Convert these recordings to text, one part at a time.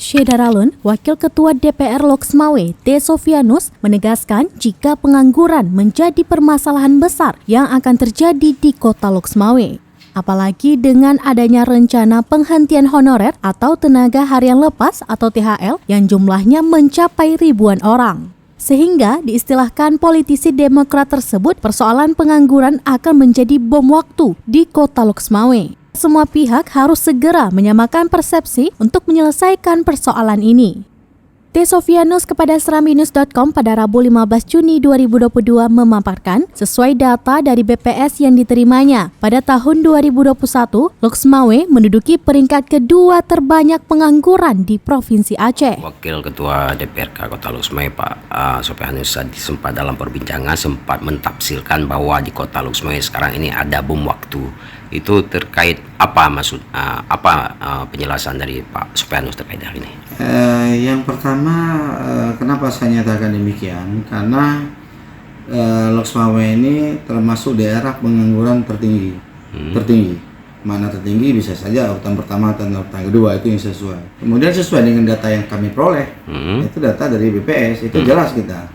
Syedaralun, Wakil Ketua DPR Loksmawe, T. Sofianus, menegaskan jika pengangguran menjadi permasalahan besar yang akan terjadi di kota Loksmawe. Apalagi dengan adanya rencana penghentian honorer atau tenaga harian lepas atau THL yang jumlahnya mencapai ribuan orang. Sehingga diistilahkan politisi Demokrat tersebut, persoalan pengangguran akan menjadi bom waktu di kota Loksmawe. Semua pihak harus segera menyamakan persepsi untuk menyelesaikan persoalan ini. T. Sofianus kepada seraminus.com pada Rabu 15 Juni 2022 memaparkan, sesuai data dari BPS yang diterimanya, pada tahun 2021, Loksmawe menduduki peringkat kedua terbanyak pengangguran di Provinsi Aceh. Wakil Ketua DPRK Kota Loksmawe Pak Sofianus sempat dalam perbincangan sempat mentafsirkan bahwa di Kota Loksmawe sekarang ini ada bom waktu. Itu terkait apa penjelasan dari Pak Sofianus terkait hal ini? Yang pertama, kenapa saya nyatakan demikian? Karena Loksmawe ini termasuk daerah pengangguran tertinggi. Mana tertinggi bisa saja urutan pertama atau urutan kedua, itu yang sesuai. Kemudian sesuai dengan data yang kami peroleh, itu data dari BPS, itu jelas kita.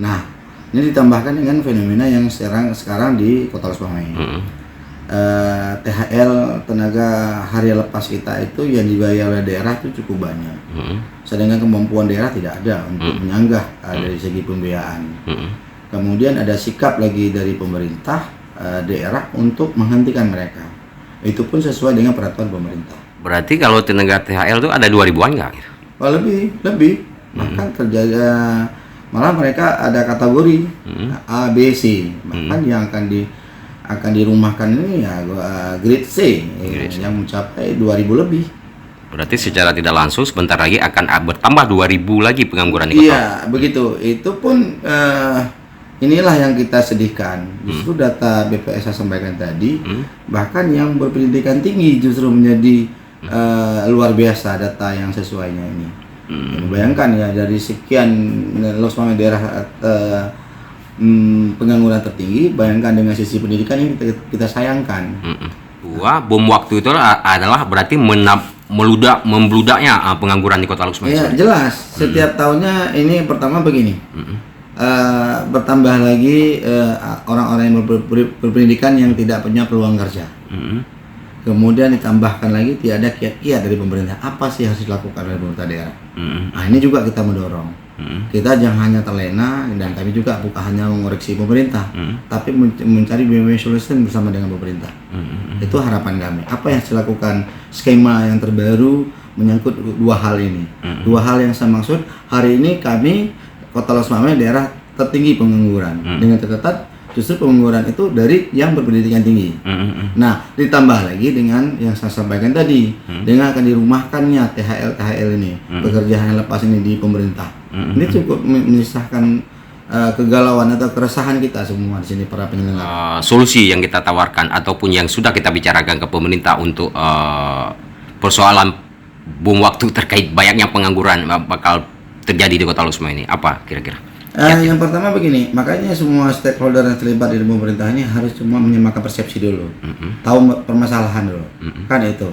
Nah, ini ditambahkan dengan fenomena yang sekarang di Kota Loksmawe. THL tenaga harian lepas kita itu yang dibayar oleh daerah itu cukup banyak. Sedangkan kemampuan daerah tidak ada untuk menyanggah dari segi pembiayaan. Kemudian ada sikap lagi dari pemerintah daerah untuk menghentikan mereka. Itu pun sesuai dengan peraturan pemerintah. Berarti kalau tenaga THL itu ada 2.000-an nggak? Oh, lebih. Bahkan terjadi malah mereka ada kategori A, B, C. Bahkan yang akan dirumahkan ini ya grade C, yang mencapai 2.000 lebih. Berarti secara tidak langsung sebentar lagi akan bertambah 2.000 lagi pengangguran di kota. Iya, begitu. Itu pun inilah yang kita sedihkan. Justru data BPS saya sampaikan tadi, bahkan yang berpendidikan tinggi justru menjadi luar biasa data yang sesuainya ini. Bayangkan ya, dari sekian Loksmawe daerah pengangguran tertinggi, bayangkan dengan sisi pendidikan yang kita sayangkan. Bom waktu itu adalah berarti membludaknya pengangguran di Kota Loksmawe. Ya, jelas. Setiap tahunnya ini pertama begini. Bertambah lagi orang-orang yang berpendidikan yang tidak punya peluang kerja. Kemudian ditambahkan lagi tidak ada kiat-kiat dari pemerintah. Apa sih harus dilakukan oleh pemerintah daerah? Nah, ini juga kita mendorong. Kita jangan hanya terlena, dan kami juga bukan hanya mengoreksi pemerintah, tapi mencari win-win solution bersama dengan pemerintah. Itu harapan kami. Apa yang saya lakukan, skema yang terbaru menyangkut dua hal ini. Dua hal yang saya maksud, hari ini kami Kota Loksmawe daerah tertinggi pengangguran. Dengan catatan justru pengangguran itu dari yang berpendidikan tinggi. Nah, ditambah lagi dengan yang saya sampaikan tadi, dengan akan dirumahkannya THL ini, pekerjaan lepas ini di pemerintah. Ini cukup menyisahkan kegalauan atau keresahan kita semua di sini, para penyelenggara. Solusi yang kita tawarkan ataupun yang sudah kita bicarakan ke pemerintah untuk persoalan bom waktu terkait banyaknya pengangguran bakal terjadi di Kota Loksmawe ini, apa kira-kira? Yang pertama begini, makanya semua stakeholder yang terlibat di pemerintah ini harus cuma menyamakan persepsi dulu, tahu permasalahan dulu, kan itu.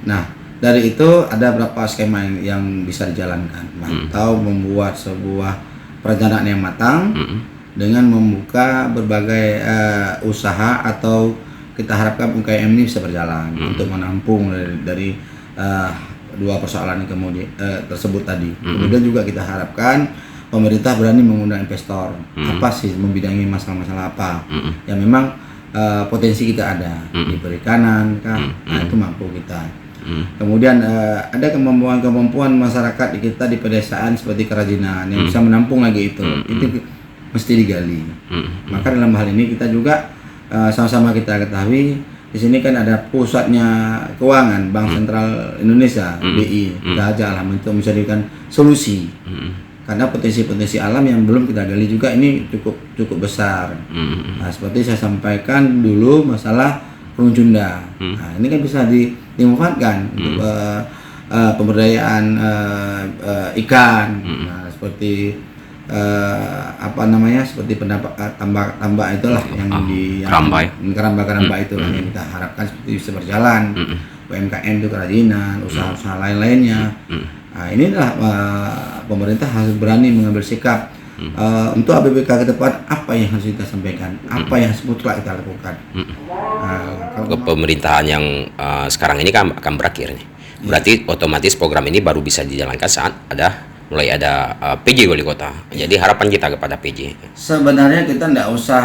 Nah, dari itu ada beberapa skema yang bisa dijalankan, atau membuat sebuah perencanaan yang matang dengan membuka berbagai usaha, atau kita harapkan UKM ini bisa berjalan untuk menampung dari dua persoalan yang kemudian tersebut tadi. Kemudian juga kita harapkan pemerintah berani mengundang investor. Apa sih membidangi masalah-masalah apa yang memang potensi kita ada di perikanan kan, nah itu mampu kita. Kemudian ada kemampuan masyarakat kita di pedesaan seperti kerajinan yang bisa menampung lagi itu mesti digali. Maka dalam hal ini kita juga sama-sama kita ketahui, di sini kan ada pusatnya keuangan Bank Sentral Indonesia, BI. Kita ajak lah untuk menjadikan solusi. Karena potensi-potensi alam yang belum kita gali juga ini cukup besar. Nah, seperti saya sampaikan dulu masalah Peruncunda. Nah, ini kan bisa dimanfaatkan untuk pemberdayaan ikan, seperti apa namanya, seperti pendapat tambak itulah yang di keramba itulah yang kita harapkan seperti bisa berjalan. UMKM itu kerajinan, usaha-usaha lain-lainnya. Nah, inilah pemerintah harus berani mengambil sikap untuk ABBK ke depan. Apa yang harus kita sampaikan, apa yang mutlak kita lakukan. Pemerintahan yang sekarang ini kan akan berakhir nih. Berarti otomatis program ini baru bisa dijalankan saat mulai ada PJ wali kota. Jadi harapan kita kepada PJ. Sebenarnya kita tidak usah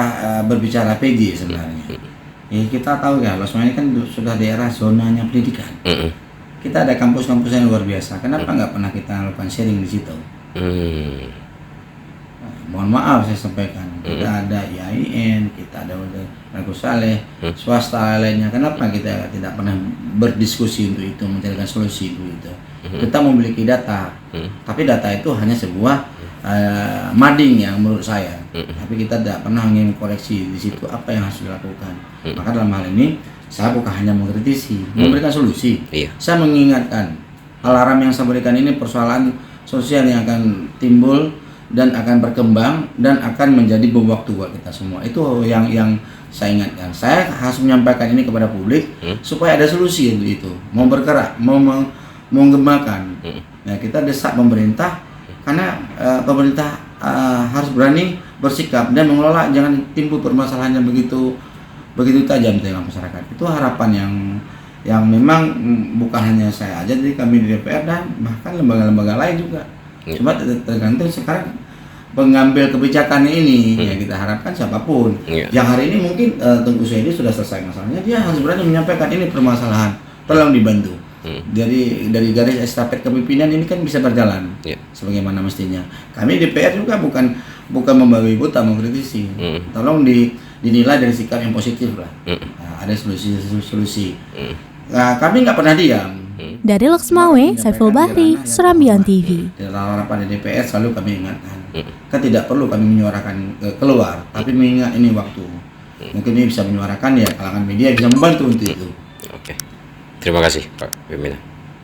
berbicara PJ sebenarnya. Kita tahu ya, Losma ini kan sudah daerah zonanya pendidikan. Kita ada kampus-kampus yang luar biasa. Kenapa nggak pernah kita lakukan sharing di situ? Mohon maaf saya sampaikan. Kita ada IAIN, kita ada Agus Saleh, swasta lainnya. Kenapa kita tidak pernah berdiskusi untuk itu, mencarikan solusi untuk itu? Kita memiliki data, tapi data itu hanya sebuah mading yang menurut saya. Tapi kita tidak pernah ingin koreksi di situ apa yang harus dilakukan. Maka dalam hal ini saya bukan hanya mengkritisi, memberikan solusi. Saya mengingatkan alarm yang saya berikan ini persoalan sosial yang akan timbul dan akan berkembang dan akan menjadi bom waktu buat kita semua. Itu yang saya ingatkan. Saya harus menyampaikan ini kepada publik supaya ada solusi untuk itu. Mau bergerak, mau mengembangkan. Nah, kita desak pemerintah karena pemerintah harus berani bersikap dan mengelola, jangan timbul permasalahan yang begitu tajam di tengah masyarakat. Itu harapan yang memang bukan hanya saya aja, jadi kami di DPR dan bahkan lembaga-lembaga lain juga. Cuma tergantung sekarang pengambil kebijakan ini yang kita harapkan siapapun. Yang hari ini mungkin Tengku Suedi sudah selesai masalahnya, dia harus berani menyampaikan ini permasalahan, tolong dibantu. Dari garis estafet kepemimpinan ini kan bisa berjalan sebagaimana mestinya. Kami DPR juga bukan membabi buta mengkritisi. Tolong dinilai dari sikap yang positif lah. Ada solusi. Nah, kami nggak pernah diam. Dari Loksmawe, Saiful Bahri, Serambian TV. Dalam harapan DPR selalu kami ingatkan. Kan tidak perlu kami menyuarakan keluar, tapi mengingat ini waktu. Mungkin ini bisa menyuarakan ya, kalangan media bisa membantu untuk itu. Oke. Terima kasih Pak Pimpinan.